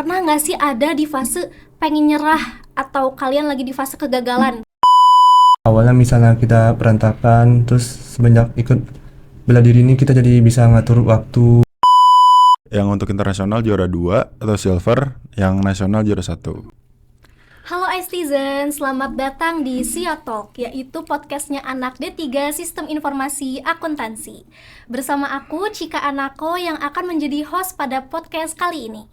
pernah nggak sih ada di fase pengen nyerah atau kalian lagi di fase kegagalan? Awalnya misalnya kita berantakan, terus semenjak ikut bela diri ini kita jadi bisa ngatur waktu. Yang untuk internasional juara 2 atau silver, yang nasional juara 1. Halo iCitizen, selamat datang di SIA Talk, yaitu podcastnya anak D3 Sistem Informasi Akuntansi. Bersama aku, Cika Anako, yang akan menjadi host pada podcast kali ini.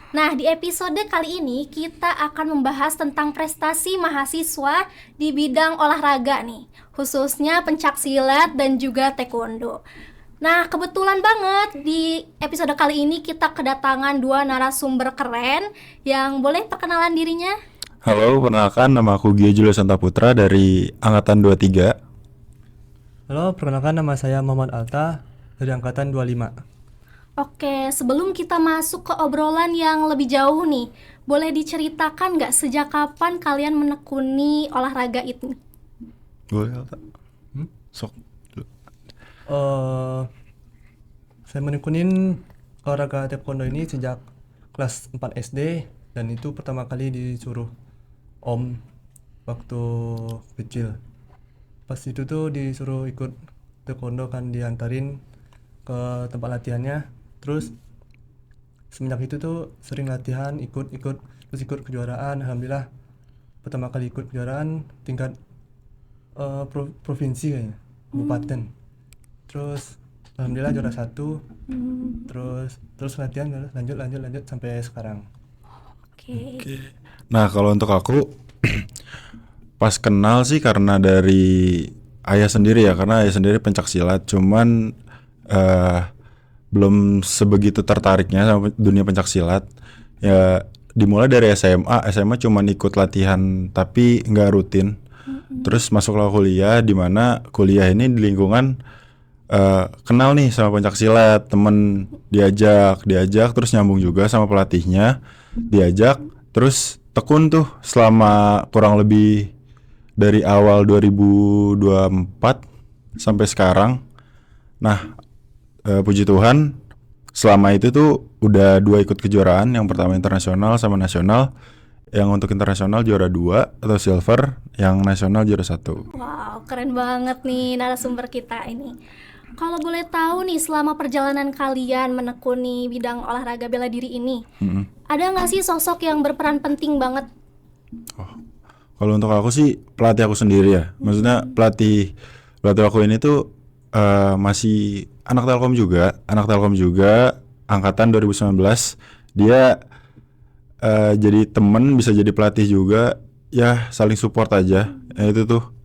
Nah, di episode kali ini kita akan membahas tentang prestasi mahasiswa di bidang olahraga nih, khususnya pencaksilat dan juga taekwondo. Nah, kebetulan banget di episode kali ini kita kedatangan dua narasumber keren yang boleh perkenalan dirinya. Halo, perkenalkan nama aku Gia Julius Santaputra dari Angkatan 23. Halo, perkenalkan nama saya Muhammad Alta dari Angkatan 25. Oke, sebelum kita masuk ke obrolan yang lebih jauh nih, boleh diceritakan nggak sejak kapan kalian menekuni olahraga itu? Boleh, Alta? Sok. Saya menekunin olahraga taekwondo ini sejak kelas 4 SD, dan itu pertama kali disuruh om waktu kecil. Pas itu tuh disuruh ikut taekwondo, kan diantarin ke tempat latihannya. Terus semenjak itu tuh sering latihan, terus ikut kejuaraan. Alhamdulillah pertama kali ikut kejuaraan tingkat provinsi kayaknya, kabupaten. Terus alhamdulillah juara 1. Terus latihan lanjut sampai sekarang. Oke. Nah, kalau untuk aku pas kenal sih karena dari ayah sendiri ya, karena ayah sendiri pencaksilat, cuman belum sebegitu tertariknya sama dunia pencaksilat. Ya dimulai dari SMA cuman ikut latihan tapi nggak rutin. Terus masuklah kuliah, di mana kuliah ini di lingkungan kenal nih sama pencaksilat, temen diajak terus nyambung juga sama pelatihnya, diajak terus tekun tuh selama kurang lebih dari awal 2024 sampai sekarang. Nah, puji Tuhan selama itu tuh udah 2 ikut kejuaraan, yang pertama internasional sama nasional. Yang untuk internasional juara 2 atau silver, yang nasional juara 1. Wow, keren banget nih narasumber kita ini. Kalau boleh tahu nih, selama perjalanan kalian menekuni bidang olahraga bela diri ini, ada nggak sih sosok yang berperan penting banget? Kalau untuk aku sih pelatih aku sendiri ya. Maksudnya pelatih aku ini tuh masih anak Telkom juga, angkatan 2019. Dia jadi temen, bisa jadi pelatih juga, ya saling support aja. Ya, itu tuh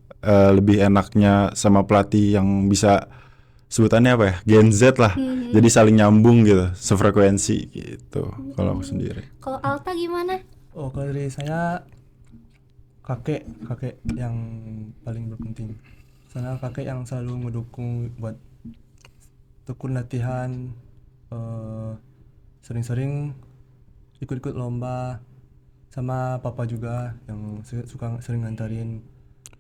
lebih enaknya sama pelatih yang bisa, sebutannya apa ya, Gen Z lah. Jadi saling nyambung gitu, sefrekuensi gitu. Kalau aku sendiri. Kalau Alta gimana? Kalau dari saya kakek yang paling berpenting. Soalnya kakek yang selalu mendukung buat tekun latihan, sering-sering ikut lomba, sama papa juga yang suka sering ngantarin.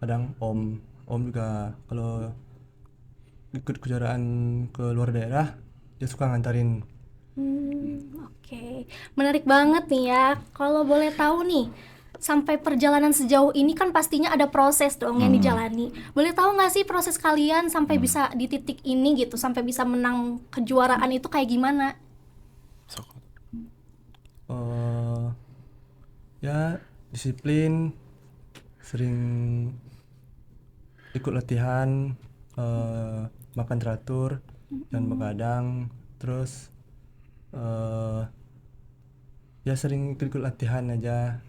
Kadang om juga kalau ikut kejuaraan ke luar daerah dia suka ngantarin. Oke, menarik banget nih ya. Kalau boleh tahu nih, sampai perjalanan sejauh ini kan pastinya ada proses dong yang dijalani. Boleh tahu nggak sih proses kalian sampai bisa di titik ini gitu, sampai bisa menang kejuaraan itu kayak gimana? Ya disiplin, sering ikut latihan, makan teratur dan begadang. Terus ya sering ikut latihan aja.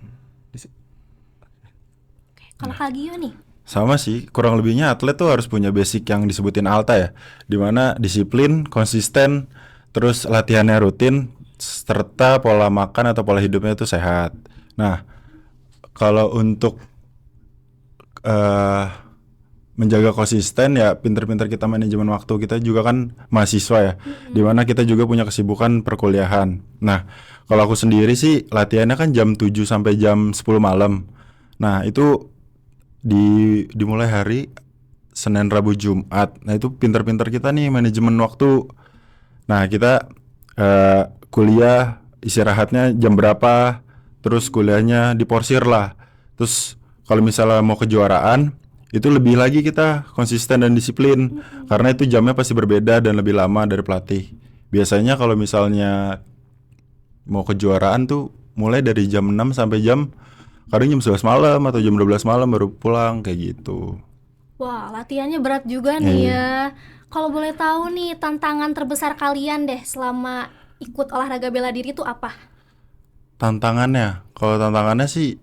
Kalau Kak Gio nih? Sama sih, kurang lebihnya atlet tuh harus punya basic yang disebutin Alta ya, dimana disiplin, konsisten, terus latihannya rutin, serta pola makan atau pola hidupnya itu sehat. Nah, kalau untuk menjaga konsisten ya pinter-pinter kita manajemen waktu. Kita juga kan mahasiswa ya, dimana kita juga punya kesibukan perkuliahan. Nah, kalau aku sendiri sih latihannya kan jam 7 sampai jam 10 malam. Nah, itu dimulai hari Senin, Rabu, Jumat. Nah, itu pinter-pinter kita nih manajemen waktu. Nah, kita kuliah istirahatnya jam berapa, terus kuliahnya diporsir lah. Terus kalau misalnya mau kejuaraan itu lebih lagi kita konsisten dan disiplin karena itu jamnya pasti berbeda dan lebih lama dari pelatih. Biasanya kalau misalnya mau kejuaraan tuh mulai dari jam 6 sampai kadang jam 11 malam atau jam 12 malam baru pulang kayak gitu. Wah, latihannya berat juga nih ya. Kalau boleh tahu nih, tantangan terbesar kalian deh selama ikut olahraga bela diri itu apa? Kalau tantangannya sih,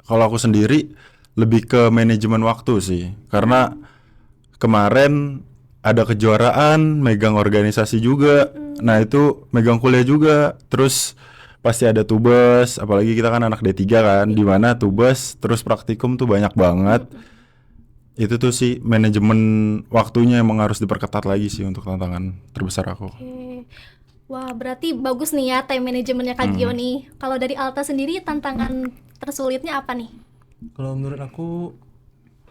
kalau aku sendiri lebih ke manajemen waktu sih. Karena kemarin ada kejuaraan, megang organisasi juga. Nah itu megang kuliah juga. Terus pasti ada tugas, apalagi kita kan anak D3 kan, di mana tugas terus praktikum tuh banyak banget. Itu tuh sih manajemen waktunya emang harus diperketat lagi sih untuk tantangan terbesar aku. Oke. Wah, berarti bagus nih ya time manajemennya Kak Gio nih. Kalau dari Alta sendiri tantangan tersulitnya apa nih? Kalau menurut aku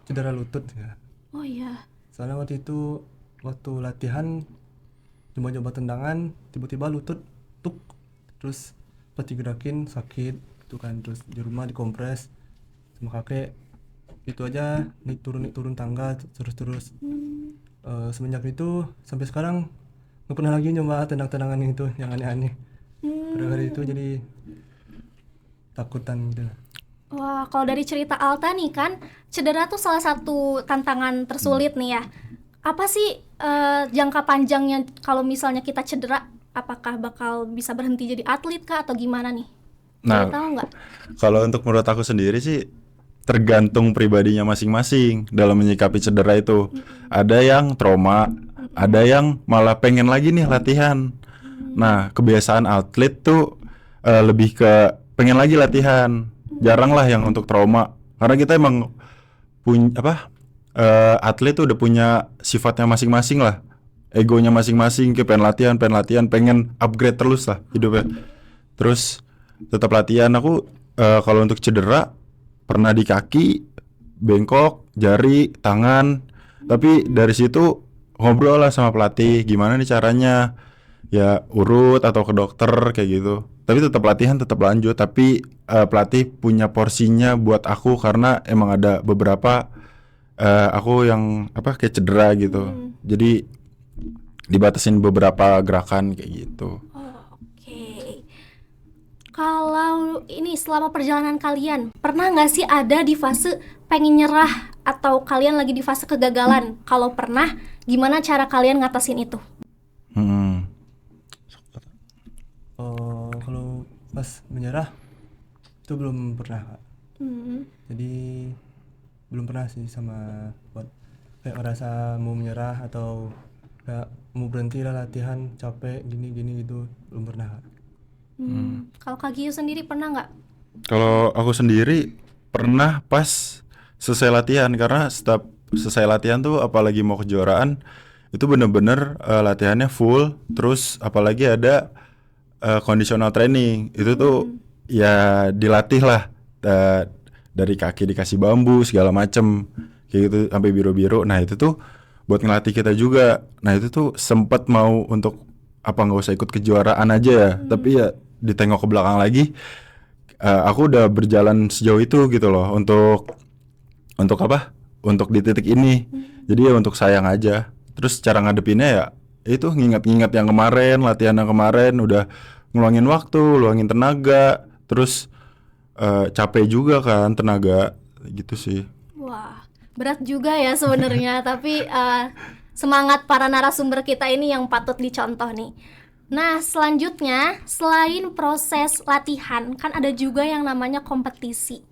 cedera lutut ya. Oh iya. Soalnya waktu latihan coba tendangan tiba-tiba lutut tuk, terus pas digerakin sakit itu kan, terus di rumah dikompres sama kakek itu aja, naik turun tangga terus. Semenjak itu sampai sekarang nggak pernah lagi nyoba tendangan itu yang aneh-aneh. Gara-gara itu jadi takutan gitu. Wah, kalau dari cerita Alta nih kan, cedera tuh salah satu tantangan tersulit nih ya. Apa sih jangka panjangnya kalau misalnya kita cedera? Apakah bakal bisa berhenti jadi atlet kah atau gimana nih? Boleh tahu nggak? Kalau untuk menurut aku sendiri sih tergantung pribadinya masing-masing dalam menyikapi cedera itu. Ada yang trauma, ada yang malah pengen lagi nih latihan. Nah, kebiasaan atlet tuh lebih ke pengen lagi latihan. Jarang lah yang untuk trauma. Karena kita emang punya atlet tuh udah punya sifatnya masing-masing lah. Egonya masing-masing, kayak pengen latihan, pengen upgrade terus lah hidupnya. Terus tetap latihan. Aku kalau untuk cedera pernah di kaki, bengkok, jari, tangan. Tapi dari situ ngobrol lah sama pelatih, gimana nih caranya, ya urut atau ke dokter kayak gitu. Tapi tetap latihan, tetap lanjut. Tapi pelatih punya porsinya buat aku karena emang ada beberapa aku yang kayak cedera gitu. Jadi dibatasin beberapa gerakan kayak gitu. Oke. Kalau ini selama perjalanan kalian, pernah nggak sih ada di fase pengen nyerah atau kalian lagi di fase kegagalan? Kalau pernah, gimana cara kalian ngatasin itu? Kalau pas menyerah itu belum pernah, Kak. Jadi belum pernah sih sama buat kayak ngerasa mau menyerah atau kayak mau berhenti lah latihan, capek gini gitu, belum pernah, Kak. Kalau Kak Gio sendiri pernah nggak? Kalau aku sendiri pernah pas selesai latihan, karena setiap selesai latihan tuh apalagi mau kejuaraan itu bener-bener latihannya full. Terus apalagi ada conditional training itu tuh ya dilatih lah dari kaki dikasih bambu segala macem kayak gitu sampai biru-biru. Nah itu tuh buat ngelatih kita juga. Nah itu tuh sempet mau untuk nggak usah ikut kejuaraan aja ya, tapi ya ditengok ke belakang lagi, aku udah berjalan sejauh itu gitu loh untuk di titik ini. Jadi ya untuk sayang aja. Terus cara ngadepinnya ya itu nginget-nginget yang kemarin, latihan yang kemarin, udah ngeluangin waktu, luangin tenaga, terus capek juga kan tenaga gitu sih. Wah, berat juga ya sebenarnya, tapi semangat para narasumber kita ini yang patut dicontoh nih. Nah, selanjutnya selain proses latihan, kan ada juga yang namanya kompetisi.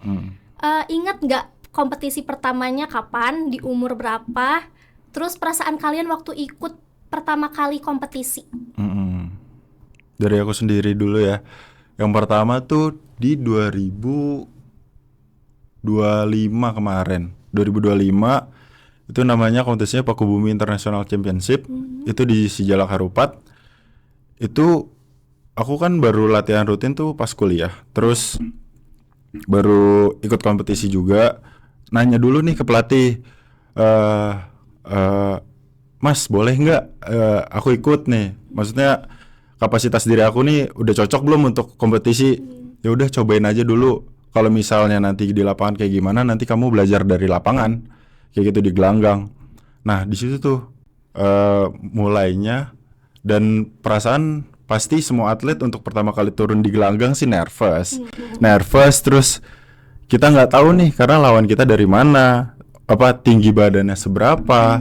Ingat nggak kompetisi pertamanya kapan, di umur berapa? Terus perasaan kalian waktu ikut pertama kali kompetisi? Dari aku sendiri dulu ya. Yang pertama tuh di 2025 kemarin. 2025 itu namanya kompetisinya Pakubumi International Championship. Itu di Sijalak Harupat. Itu aku kan baru latihan rutin tuh pas kuliah. Terus baru ikut kompetisi juga. Nanya dulu nih ke pelatih, Mas boleh nggak aku ikut nih? Maksudnya kapasitas diri aku nih udah cocok belum untuk kompetisi. Ya udah cobain aja dulu. Kalau misalnya nanti di lapangan kayak gimana, nanti kamu belajar dari lapangan kayak gitu di gelanggang. Nah di situ tuh mulainya. Dan perasaan pasti semua atlet untuk pertama kali turun di gelanggang sih nervous terus kita nggak tahu nih karena lawan kita dari mana, apa tinggi badannya seberapa,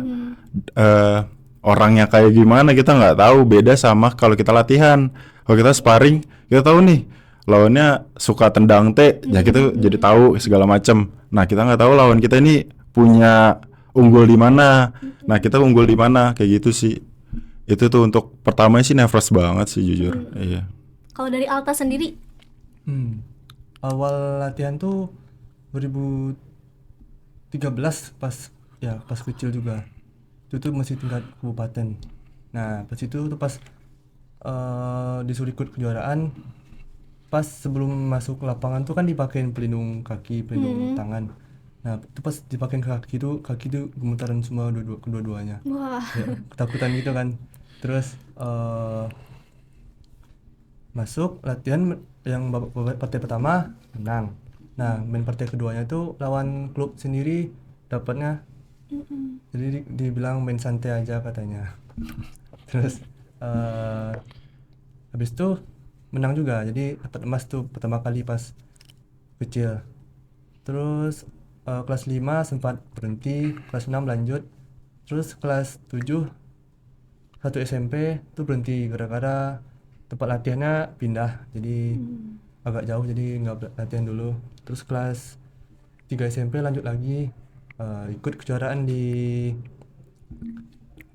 orangnya kayak gimana kita nggak tahu. Beda sama kalau kita latihan, kalau kita sparring kita tahu nih lawannya suka tendang ya kita jadi tahu segala macam. Nah kita nggak tahu lawan kita ini punya unggul di mana, nah kita unggul di mana kayak gitu sih. Itu tuh untuk pertama sih nervous banget sih jujur. Iya. Kalau dari Alta sendiri? Awal latihan tuh 2013 pas kecil juga. Itu tuh masih tingkat kabupaten. Nah pas itu tuh pas disuruh ikut kejuaraan, pas sebelum masuk lapangan tuh kan dipakein pelindung kaki, pelindung tangan. Nah itu pas dipakein kaki tuh gemetaran semua kedua-duanya. Wah. Ya, ketakutan gitu kan. Terus masuk latihan yang partai pertama menang. Nah main partai keduanya tuh lawan klub sendiri dapatnya. Jadi dibilang main santai aja katanya. Terus habis itu menang juga, jadi dapat emas tuh pertama kali pas kecil. Terus kelas 5 sempat berhenti, kelas 6 lanjut. Terus kelas 7 satu SMP tuh berhenti gara-gara tempat latihannya pindah, jadi agak jauh, jadi nggak latihan dulu. Terus kelas 3 SMP lanjut lagi, ikut kejuaraan di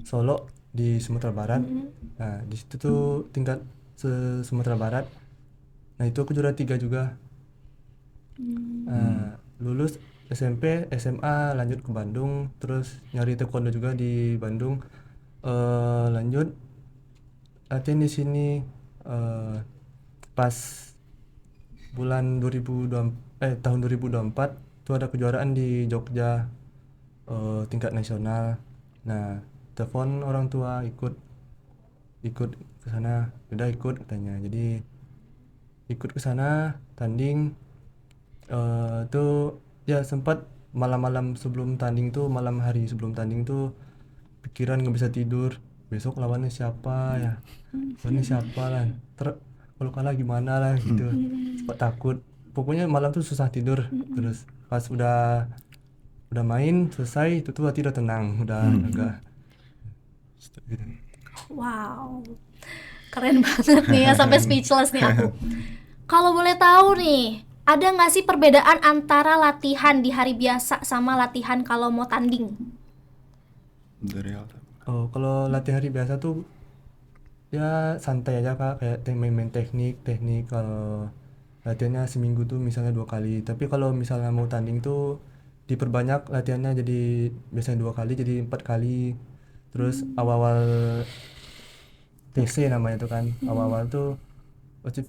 Solo di Sumatera Barat. Nah di situ tuh tingkat Sumatera Barat. Nah itu aku juara 3 juga. Lulus SMP, SMA lanjut ke Bandung, terus nyari taekwondo juga di Bandung. Lanjut latihan di sini pas bulan tahun 2024 tuh ada kejuaraan di Jogja tingkat nasional. Nah telepon orang tua ikut ke sana, udah ikut katanya. Jadi ikut ke sana tanding. Tuh ya sempat malam hari sebelum tanding tuh pikiran nggak bisa tidur, besok lawannya siapa lah, kalau kalah gimana lah gitu. Sempat takut, pokoknya malam tuh susah tidur. Terus pas udah main selesai itu tuh hati udah tenang, udah agak gitu. Wow, keren banget nih ya, sampai speechless nih aku. Kalau boleh tahu nih, ada nggak sih perbedaan antara latihan di hari biasa sama latihan kalau mau tanding? Dari Alta. Kalau latihan hari biasa tuh ya santai aja Kak, kayak main teknik. Kalau latihannya seminggu tuh misalnya 2 kali, tapi kalau misalnya mau tanding tuh diperbanyak latihannya, jadi biasanya 2 kali jadi 4 kali. Terus awal TC namanya tuh kan, awal tuh pasti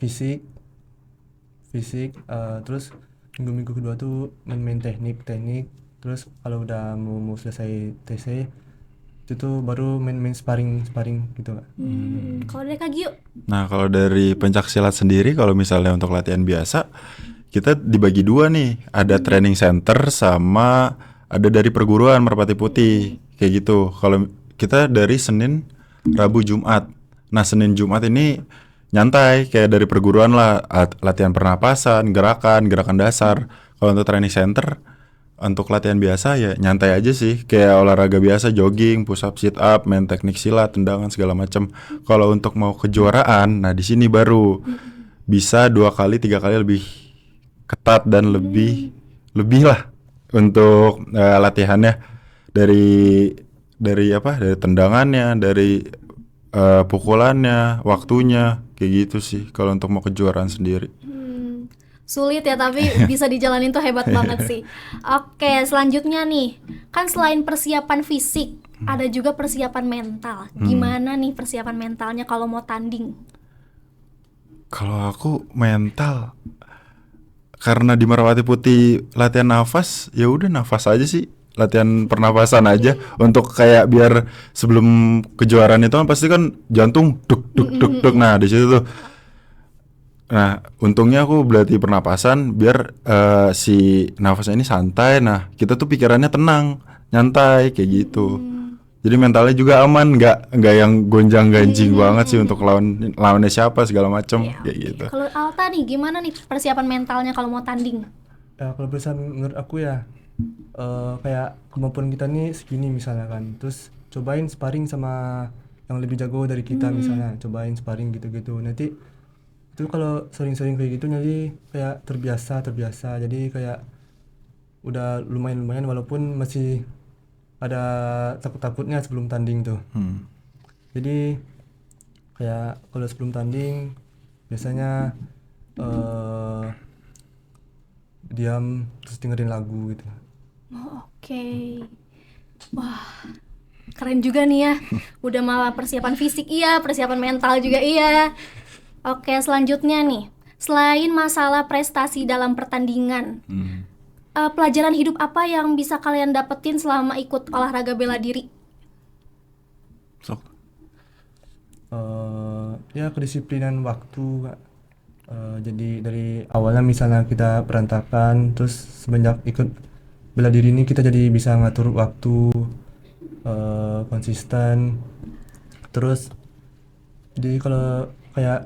fisik, terus minggu kedua tuh main teknik. Terus kalau udah mau selesai TC itu tuh baru main sparring gitu Kak. Kalau dari Kak Gio? Nah kalau dari pencaksilat sendiri, kalau misalnya untuk latihan biasa kita dibagi 2 nih, ada training center sama ada dari perguruan Merpati Putih kayak gitu. Kalau kita dari Senin, Rabu, Jumat. Nah Senin Jumat ini nyantai kayak dari perguruan lah, latihan pernapasan, gerakan dasar. Kalau untuk training center, untuk latihan biasa ya nyantai aja sih, kayak olahraga biasa, jogging, push up, sit up, main teknik silat, tendangan segala macam. Kalau untuk mau kejuaraan, nah di sini baru bisa 2 kali 3 kali lebih ketat dan lebih lah untuk latihannya, dari tendangannya, dari pukulannya, waktunya kayak gitu sih kalau untuk mau kejuaraan sendiri. Sulit ya, tapi bisa dijalanin tuh hebat banget sih. Oke, selanjutnya nih, kan selain persiapan fisik, ada juga persiapan mental. Gimana nih persiapan mentalnya kalau mau tanding? Kalau aku mental, karena di Merpati Putih latihan nafas, ya udah nafas aja sih, latihan pernapasan aja untuk kayak biar sebelum kejuaraan itu kan pasti kan jantung duk duk duk duk. Nah di situ tuh. Nah untungnya aku berlatih pernapasan biar si nafasnya ini santai. Nah kita tuh pikirannya tenang, nyantai kayak gitu. Jadi mentalnya juga aman, nggak yang gonjang-ganjing banget sih untuk lawannya siapa segala macam Ya, kayak oke. gitu. Kalau Alta nih gimana nih persiapan mentalnya kalau mau tanding? Ya, kalau bisa menurut aku ya kayak kemampuan kita nih segini misalnya kan, terus cobain sparring sama yang lebih jago dari kita misalnya, cobain sparring gitu-gitu. Nanti itu kalau sering-sering kayak gitu nanti kayak terbiasa, jadi kayak udah lumayan walaupun masih ada takut-takutnya sebelum tanding tuh. Jadi kayak kalau sebelum tanding biasanya diam terus dengerin lagu gitu. Oh, oke. Wah, keren juga nih ya. Udah malah persiapan fisik iya, persiapan mental juga iya. Oke, selanjutnya nih. Selain masalah prestasi dalam pertandingan, pelajaran hidup apa yang bisa kalian dapetin selama ikut olahraga bela diri? Sok. Ya kedisiplinan waktu Kak. Jadi dari awalnya misalnya kita berantakan, terus semenjak ikut bela diri ini kita jadi bisa ngatur waktu, konsisten. Terus jadi kalau kayak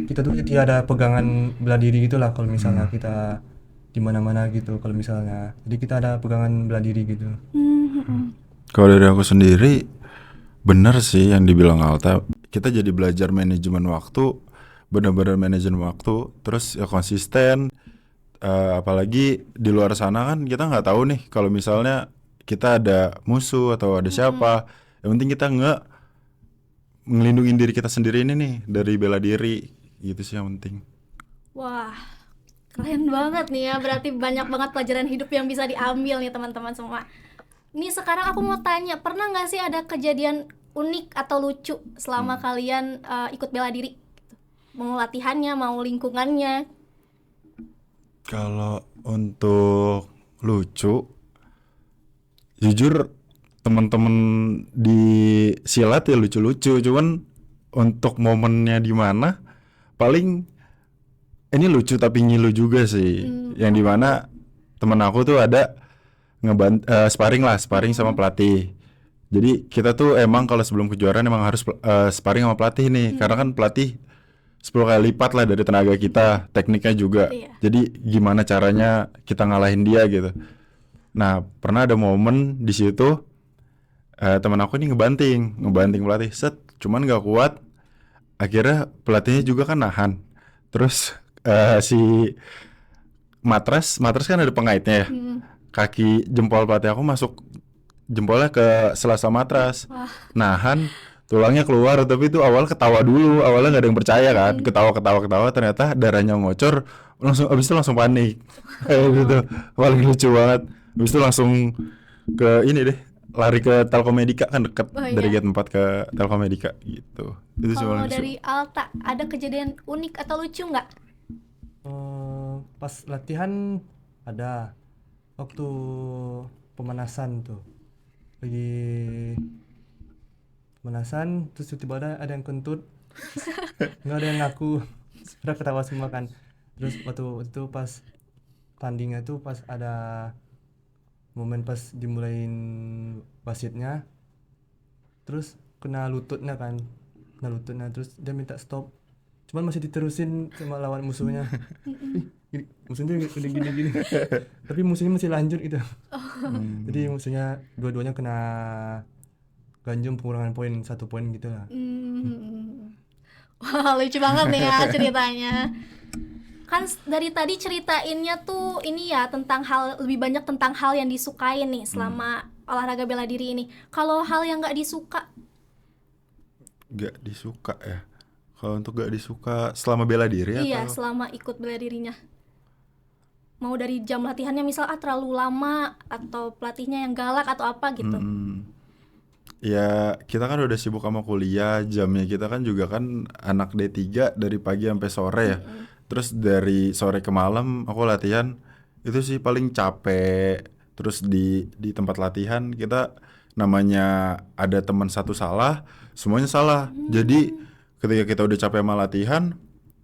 kita tuh jadi ada pegangan bela diri gitulah kalau misalnya kita di mana-mana gitu, kalau misalnya jadi kita ada pegangan bela diri gitu. Kalau dari aku sendiri bener sih yang dibilang Alta, kita jadi belajar manajemen waktu, benar-benar manajemen waktu, terus ya konsisten. Apalagi di luar sana kan kita nggak tahu nih kalau misalnya kita ada musuh atau ada siapa. Yang penting kita ngelindungin diri kita sendiri ini nih dari bela diri gitu sih yang penting. Wah, keren banget nih ya. Berarti banyak banget pelajaran hidup yang bisa diambil nih teman-teman semua. Nih sekarang aku mau tanya, pernah nggak sih ada kejadian unik atau lucu selama kalian ikut bela diri? Mau latihannya, mau lingkungannya? Kalau untuk lucu, jujur teman-teman di silat ya lucu-lucu, cuman untuk momennya di mana paling ini lucu tapi ngilu juga sih. Yang dimana temen aku tuh ada sparring sama pelatih. Jadi kita tuh emang kalau sebelum kejuaraan emang harus sparring sama pelatih nih, karena kan pelatih 10 kali lipat lah dari tenaga kita, tekniknya juga. Iya. Jadi gimana caranya kita ngalahin dia gitu. Nah pernah ada momen di situ teman aku ini ngebanting pelatih set, cuman gak kuat. Akhirnya pelatihnya juga kan nahan. Terus si matras kan ada pengaitnya ya. Kaki jempol pelatih aku masuk jempolnya ke sela-sela matras. Nahan, tulangnya keluar, tapi itu awal ketawa dulu. Awalnya nggak ada yang percaya kan. Ketawa, ternyata darahnya ngocor. Abis itu langsung panik. Kayak gitu. Paling lucu banget. Abis itu langsung ke ini deh, lari ke Telkomedika kan deket dari gate 4 ke Telkomedika gitu. Itu sih Kalau paling lucu. dari Alta, ada kejadian unik atau lucu nggak? Pas latihan ada waktu pemanasan tuh, lagi pemanasan terus tiba-tiba ada yang kentut, nggak ada yang ngaku, udah ketawa semua kan. Terus waktu itu pas tandingnya tuh pas ada momen pas dimulain wasitnya, terus kena lututnya terus dia minta stop, cuman masih diterusin sama lawan musuhnya. Musuhnya udah gini tapi musuhnya masih lanjut gitu. Jadi musuhnya dua-duanya kena ganjung, pengurangan poin 1 poin gitu lah. Wah, lucu banget nih ya ceritanya. Kan dari tadi ceritainnya tuh ini ya tentang lebih banyak tentang hal yang disukain nih selama olahraga bela diri ini. Kalau hal yang nggak disuka? Gak disuka ya. Kalau untuk gak disuka selama bela diri Iya, atau? selama ikut bela dirinya. Mau dari jam latihannya misal terlalu lama, atau pelatihnya yang galak atau apa gitu. Ya kita kan udah sibuk sama kuliah, jamnya kita kan juga kan anak D3 dari pagi sampai sore ya. Terus dari sore ke malam aku latihan, itu sih paling capek. Terus di tempat latihan kita namanya ada teman satu salah, semuanya salah. Jadi ketika kita udah capek sama latihan,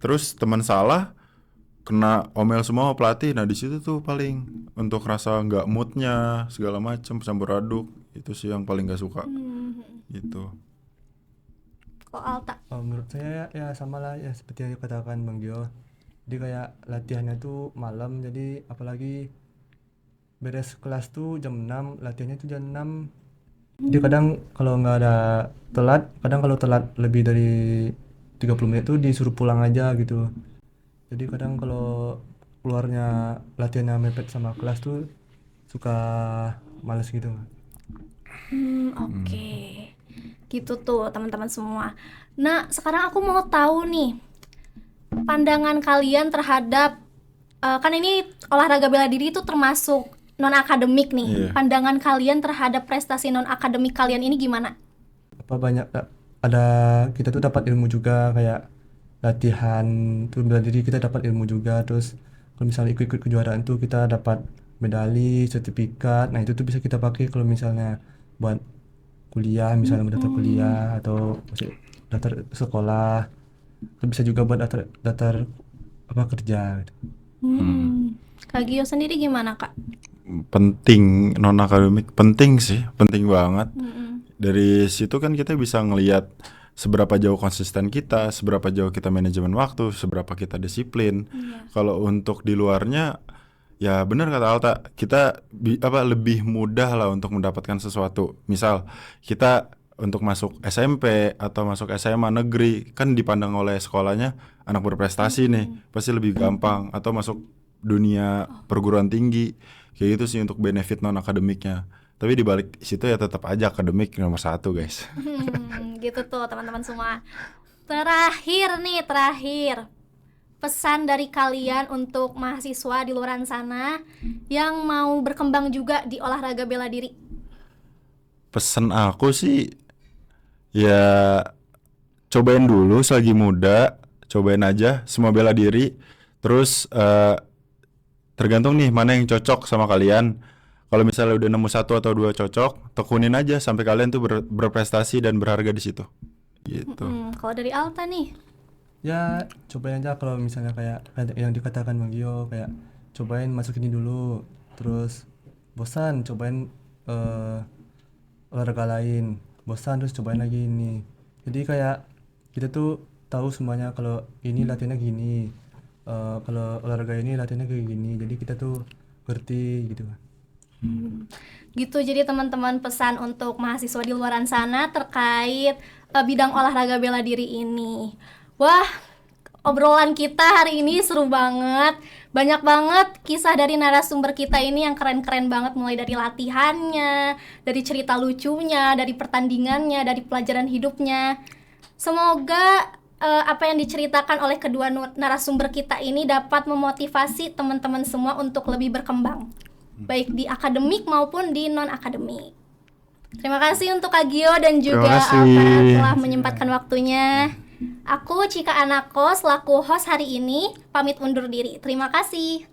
terus teman salah, kena omel semua sama pelatih. Nah di situ tuh paling untuk rasa nggak moodnya segala macam campur aduk, itu sih yang paling nggak suka gitu. Kok Alta? Menurut saya ya sama lah ya seperti yang dikatakan Bang Gio. Jadi kayak latihannya tuh malam, jadi apalagi beres kelas tuh jam 6, latihannya tuh jam 6. Jadi kadang kalau nggak ada telat, kadang kalau telat lebih dari 30 menit tuh disuruh pulang aja gitu. Jadi kadang kalau keluarnya latihannya mepet sama kelas tuh suka males gitu. Oke. Gitu tuh teman-teman semua. Nah, sekarang aku mau tahu nih pandangan kalian terhadap kan ini olahraga bela diri itu termasuk non akademik nih. Iya. Pandangan kalian terhadap prestasi non akademik kalian ini gimana? Apa banyak ada kita tuh dapat ilmu juga, kayak latihan tuh bela diri kita dapat ilmu juga, terus kalau misalnya ikut-ikut kejuaraan tuh kita dapat medali, sertifikat. Nah itu tuh bisa kita pakai kalau misalnya buat kuliah, misalnya mau daftar kuliah atau masih daftar sekolah. Terus bisa juga buat daftar apa kerja gitu. Kak Gio sendiri gimana, Kak? Penting, non akademik penting sih, penting banget. Dari situ kan kita bisa ngelihat seberapa jauh konsisten kita, seberapa jauh kita manajemen waktu, seberapa kita disiplin. Kalau untuk di luarnya, ya benar kata Alta, kita lebih mudah lah untuk mendapatkan sesuatu. Misal kita untuk masuk SMP atau masuk SMA negeri, kan dipandang oleh sekolahnya anak berprestasi nih, pasti lebih gampang. Atau masuk dunia perguruan tinggi, kayak gitu sih untuk benefit non akademiknya. Tapi di balik situ ya tetap aja akademik nomor 1 guys. Gitu tuh teman-teman semua. Terakhir pesan dari kalian untuk mahasiswa di luar sana yang mau berkembang juga di olahraga bela diri. Pesan aku sih ya cobain dulu selagi muda, cobain aja semua bela diri. Terus tergantung nih mana yang cocok sama kalian. Kalau misalnya udah nemu 1 atau 2 cocok, tekunin aja sampai kalian tuh berprestasi dan berharga di situ. Gitu. Kalau dari Alta nih, Ya cobain aja kalau misalnya kayak yang dikatakan Bang Gio, kayak cobain masuk ini dulu, terus bosan cobain olahraga lain, bosan terus cobain lagi ini. Jadi kayak kita tuh tahu semuanya kalau ini latihannya gini, kalau olahraga ini latihannya kayak gini, jadi kita tuh ngerti gitu. gitu. Jadi teman-teman pesan untuk mahasiswa di luar sana terkait bidang olahraga bela diri ini. Wah, obrolan kita hari ini seru banget. Banyak banget kisah dari narasumber kita ini yang keren-keren banget, mulai dari latihannya, dari cerita lucunya, dari pertandingannya, dari pelajaran hidupnya. Semoga apa yang diceritakan oleh kedua narasumber kita ini dapat memotivasi teman-teman semua untuk lebih berkembang, baik di akademik maupun di non-akademik. Terima kasih untuk Kak Gio dan juga kasih. Alta telah menyempatkan waktunya. Aku Cika Anako selaku host hari ini pamit undur diri. Terima kasih.